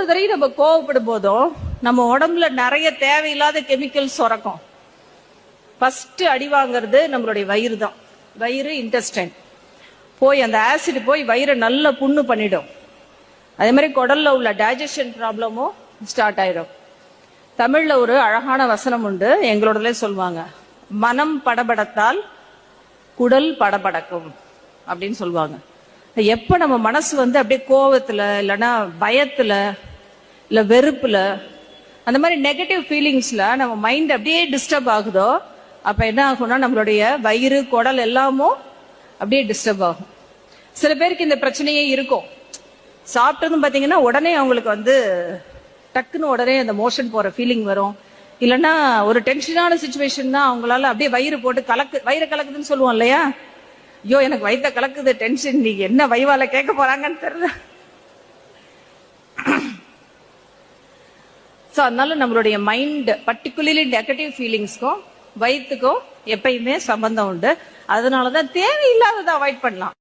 தடவை நம்ம கோவப்படும் போதும் நம்ம உடம்புல நிறைய தேவையில்லாத கெமிக்கல் சுரக்கும். ஃபர்ஸ்ட் அடி வாங்குறது நம்மளுடைய வயிறு தான். வயிறு இன்டெஸ்டைன் போய் அந்த ஆசிட் போய் வயிறை நல்ல புண்ணு பண்ணிடும். அதே மாதிரி குடல்ல உள்ள டைஜஷன் ப்ராப்ளமும் ஸ்டார்ட் ஆயிடும். தமிழ்ல ஒரு அழகான வசனம் உண்டு, எங்களோடலே சொல்லுவாங்க, மனம் படபடத்தால் குடல் படபடக்கும் அப்படின்னு சொல்லுவாங்க. எப்ப நம்ம மனசு அப்படியே கோவத்துல இல்லைன்னா பயத்துல இல்ல வெறுப்புல அந்த மாதிரி நெகட்டிவ் ஃபீலிங்ஸ்ல நம்ம மைண்ட் அப்படியே டிஸ்டர்ப் ஆகுதோ அப்ப என்ன ஆகும்னா நம்மளுடைய வயிறு குடல் எல்லாமும் அப்படியே டிஸ்டர்ப் ஆகும். சில பேருக்கு இந்த பிரச்சனையே இருக்கும். சாப்பிட்டதும் பாத்தீங்கன்னா உடனே அவங்களுக்கு டக்குன்னு உடனே அந்த மோஷன் போற ஃபீலிங் வரும். இல்லைன்னா ஒரு டென்ஷனான சுச்சுவேஷன் தான் அவங்களால அப்படியே வயிறு போட்டு வயிறு கலக்குதுன்னு சொல்லுவோம் இல்லையா, ஐயோ எனக்கு வயிற்ற கலக்குது டென்ஷன், நீங்க என்ன வைவால கேட்க போறாங்கன்னு தெரியல. சோ அதனால நம்மளுடைய மைண்ட் பர்டிகுலர்லி நெகட்டிவ் ஃபீலிங்ஸ்க்கும் வயிற்றுக்கும் எப்பயுமே சம்பந்தம் உண்டு. அதனாலதான் தேவையில்லாததை அவாய்ட் பண்ணலாம்.